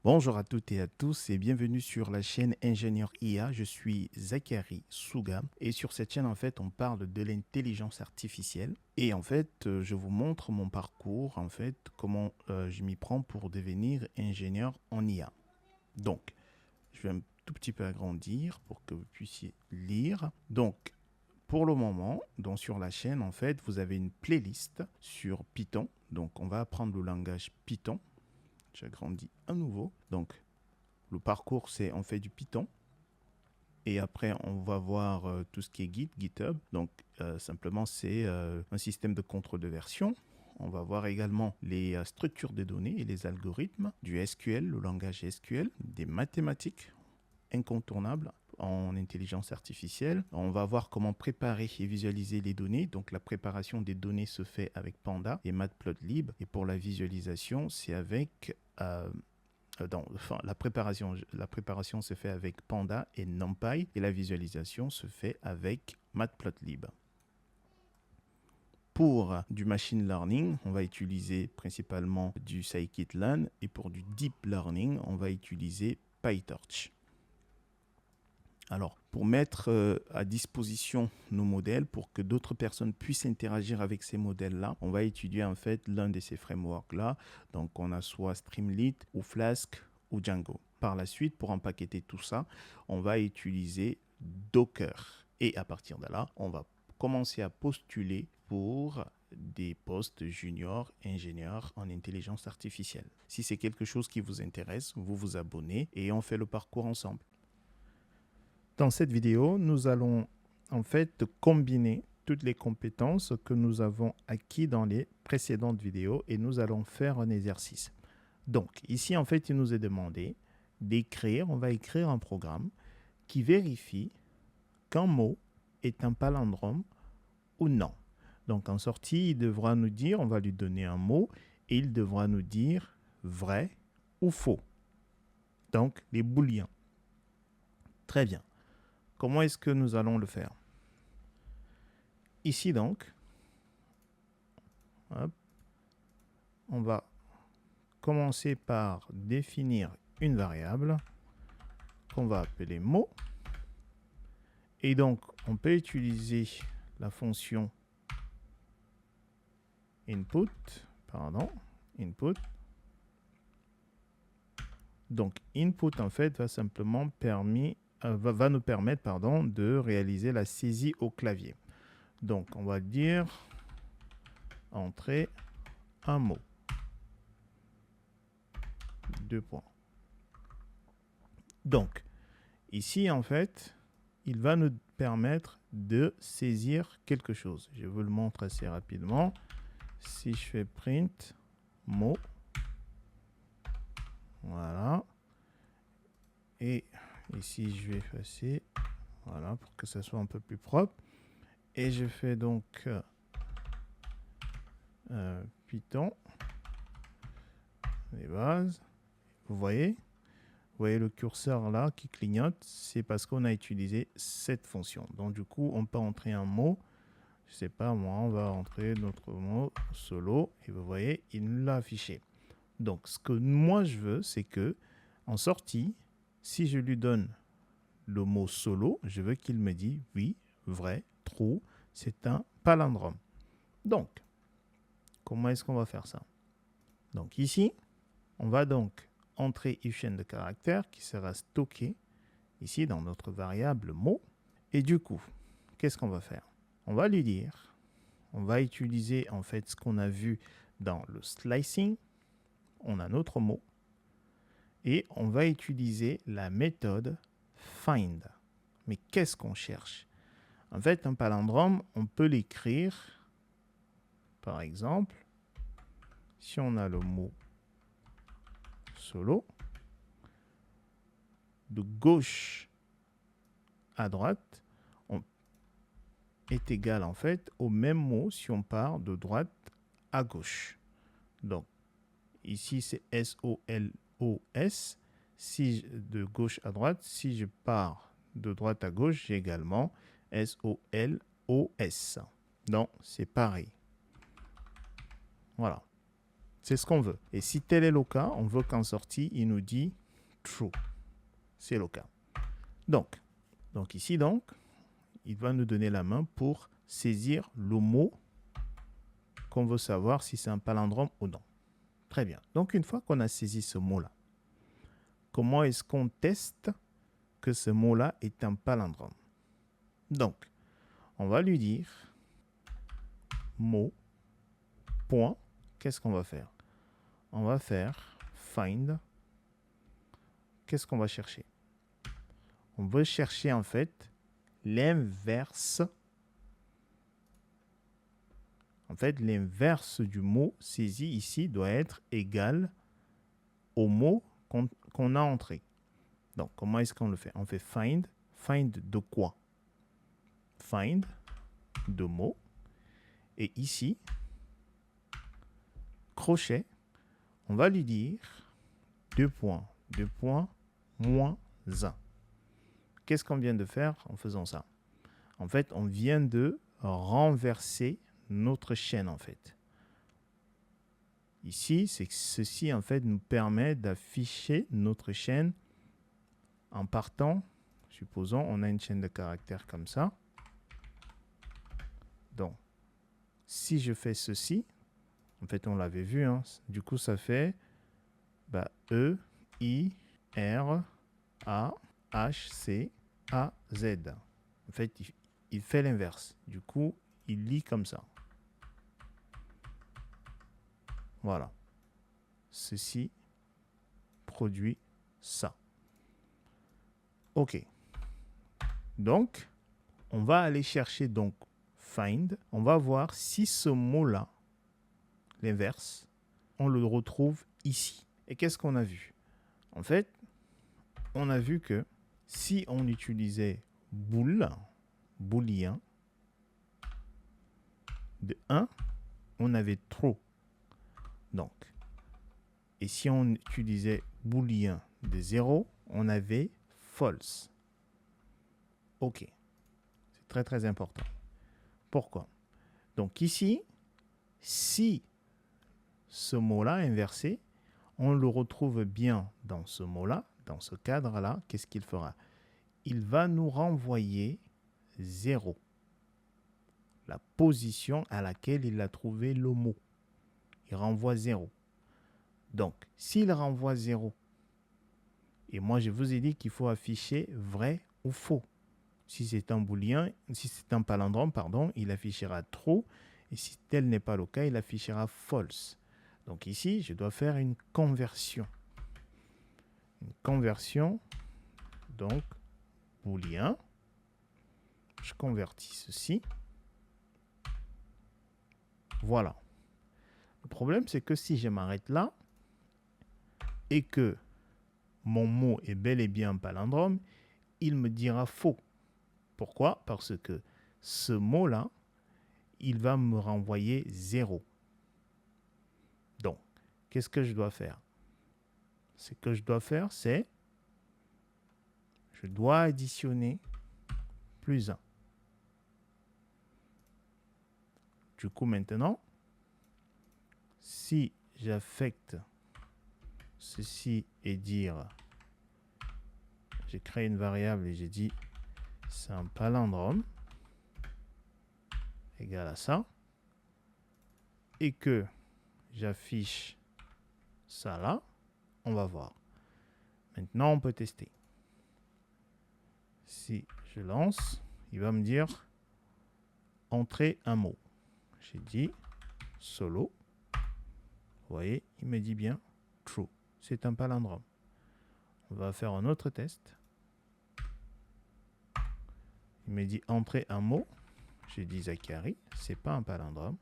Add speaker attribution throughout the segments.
Speaker 1: Bonjour à toutes et à tous et bienvenue sur la chaîne Ingénieur IA. Je suis Zachary Souga et sur cette chaîne en fait on parle de l'intelligence artificielle et en fait je vous montre mon parcours en fait comment je m'y prends pour devenir ingénieur en IA. Donc je vais un tout petit peu agrandir pour que vous puissiez lire. Donc pour le moment, donc sur la chaîne en fait vous avez une playlist sur Python. Donc on va apprendre le langage Python. J'agrandis à nouveau. Donc, le parcours, c'est on fait du Python. Et après, on va voir tout ce qui est Git, GitHub. Donc, simplement, c'est un système de contrôle de version. On va voir également les structures de données et les algorithmes, du SQL, le langage SQL, des mathématiques incontournables en intelligence artificielle. On va voir comment préparer et visualiser les données. Donc, la préparation des données se fait avec Panda et Matplotlib. Et pour la visualisation, c'est avec... la préparation se fait avec Panda et NumPy et la visualisation se fait avec Matplotlib. Pour du machine learning, on va utiliser principalement du scikit-learn et pour du deep learning, on va utiliser PyTorch. Alors, pour mettre à disposition nos modèles, pour que d'autres personnes puissent interagir avec ces modèles-là, on va étudier en fait l'un de ces frameworks-là. Donc, on a soit Streamlit ou Flask ou Django. Par la suite, pour empaqueter tout ça, on va utiliser Docker. Et à partir de là, on va commencer à postuler pour des postes juniors ingénieurs en intelligence artificielle. Si c'est quelque chose qui vous intéresse, vous vous abonnez et on fait le parcours ensemble. Dans cette vidéo, nous allons en fait combiner toutes les compétences que nous avons acquises dans les précédentes vidéos et nous allons faire un exercice. Donc ici, en fait, il nous est demandé d'écrire, on va écrire un programme qui vérifie qu'un mot est un palindrome ou non. Donc en sortie, il devra nous dire, on va lui donner un mot et il devra nous dire vrai ou faux. Donc les booléens. Très bien. Comment est-ce que nous allons le faire? Ici donc, hop, on va commencer par définir une variable qu'on va appeler mot. Et donc, on peut utiliser la fonction input. Donc, input en fait va simplement va nous permettre de réaliser la saisie au clavier. Donc, on va dire entrer un mot. 2 points. Donc, ici, en fait, il va nous permettre de saisir quelque chose. Je vous le montre assez rapidement. Si je fais print mot, voilà. Et ici, je vais effacer, voilà, pour que ça soit un peu plus propre. Et je fais donc Python, les bases. Vous voyez le curseur là qui clignote, c'est parce qu'on a utilisé cette fonction. Donc du coup, on peut entrer un mot. Je sais pas moi, on va entrer notre mot solo et vous voyez, il nous l'a affiché. Donc ce que moi je veux, c'est que en sortie, si je lui donne le mot solo, je veux qu'il me dise oui, vrai, true, c'est un palindrome. Donc, comment est-ce qu'on va faire ça? Donc ici, on va donc entrer une chaîne de caractères qui sera stockée ici dans notre variable mot. Et du coup, qu'est-ce qu'on va faire? On va lui dire, on va utiliser en fait ce qu'on a vu dans le slicing. On a notre mot et on va utiliser la méthode find. Mais qu'est-ce qu'on cherche? En fait, un palindrome, on peut l'écrire, par exemple, si on a le mot solo, de gauche à droite, est égal en fait au même mot si on part de droite à gauche. Donc, ici c'est S-O-L-O-S. Si de gauche à droite, si je pars de droite à gauche, j'ai également S-O-L-O-S. Donc, c'est pareil. Voilà. C'est ce qu'on veut. Et si tel est le cas, on veut qu'en sortie, il nous dit true. C'est le cas. Donc ici, il va nous donner la main pour saisir le mot qu'on veut savoir si c'est un palindrome ou non. Très bien. Donc, une fois qu'on a saisi ce mot-là, comment est-ce qu'on teste que ce mot-là est un palindrome? Donc, on va lui dire mot, point, qu'est-ce qu'on va faire? On va faire find. Qu'est-ce qu'on va chercher? On veut chercher en fait l'inverse. En fait, l'inverse du mot saisi ici doit être égal au mot qu'on a entré. Donc, comment est-ce qu'on le fait? On fait find. Find de quoi? Find de mots. Et ici, crochet, on va lui dire moins 1. Qu'est-ce qu'on vient de faire en faisant ça? En fait, on vient de renverser notre chaîne, en fait. Ici, c'est que ceci, en fait, nous permet d'afficher notre chaîne en partant, supposons, on a une chaîne de caractères comme ça. Donc, si je fais ceci, en fait, on l'avait vu, hein, du coup, ça fait E, I, R, A, H, C, A, Z. En fait, il fait l'inverse. Du coup, il lit comme ça. Voilà. Ceci produit ça. OK. Donc, on va aller chercher donc find. On va voir si ce mot-là, l'inverse, on le retrouve ici. Et qu'est-ce qu'on a vu? En fait, on a vu que si on utilisait boolean, de 1, on avait true. Donc, et si on utilisait boolean de 0, on avait false. OK. C'est très, très important. Pourquoi? Donc ici, si ce mot-là inversé, on le retrouve bien dans ce mot-là, dans ce cadre-là, qu'est-ce qu'il fera? Il va nous renvoyer 0. La position à laquelle il a trouvé le mot. Il renvoie 0. Donc, s'il renvoie 0, et moi je vous ai dit qu'il faut afficher vrai ou faux. Si c'est un booléen, si c'est un palindrome, pardon, il affichera true. Et si tel n'est pas le cas, il affichera false. Donc ici, je dois faire une conversion. Une conversion, donc, booléen. Je convertis ceci. Voilà. Le problème, c'est que si je m'arrête là, et que mon mot est bel et bien un palindrome, il me dira faux. Pourquoi? Parce que ce mot-là, il va me renvoyer 0. Donc, qu'est-ce que je dois faire? Ce que je dois faire, c'est je dois additionner plus 1. Du coup, maintenant, si j'affecte ceci et dire, j'ai créé une variable et j'ai dit c'est un palindrome égal à ça, et que j'affiche ça là, on va voir. Maintenant, on peut tester. Si je lance, il va me dire entrer un mot. J'ai dit solo. Vous voyez, il me dit bien true. C'est un palindrome. On va faire un autre test. Il me dit entrer un mot. J'ai dit Zachary, c'est pas un palindrome.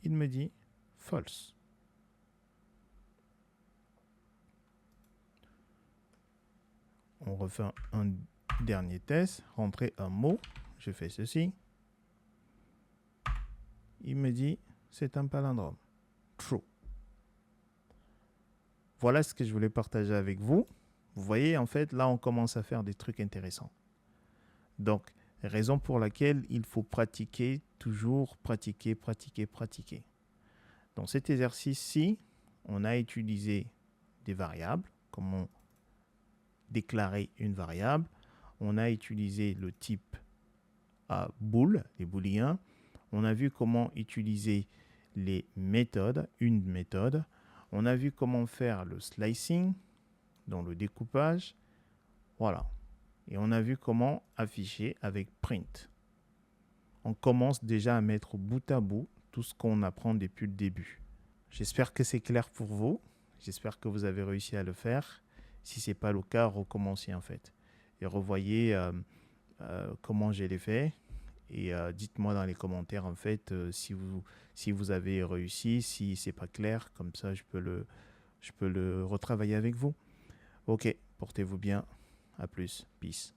Speaker 1: Il me dit false. On refait un dernier test. Rentrer un mot. Je fais ceci. Il me dit c'est un palindrome. True. Voilà ce que je voulais partager avec vous. Vous voyez, en fait, là, on commence à faire des trucs intéressants. Donc, raison pour laquelle il faut pratiquer, toujours pratiquer. Dans cet exercice-ci, on a utilisé des variables, comment déclarer une variable. On a utilisé le type bool, les booléens. On a vu comment utiliser les méthodes, une méthode. On a vu comment faire le slicing, dans le découpage. Voilà. Et on a vu comment afficher avec print. On commence déjà à mettre bout à bout tout ce qu'on apprend depuis le début. J'espère que c'est clair pour vous. J'espère que vous avez réussi à le faire. Si ce n'est pas le cas, recommencez en fait. Et revoyez comment je l'ai fait. Et dites-moi dans les commentaires en fait si vous avez réussi, si c'est pas clair, comme ça je peux le retravailler avec vous. Ok, portez-vous bien. À plus. Peace.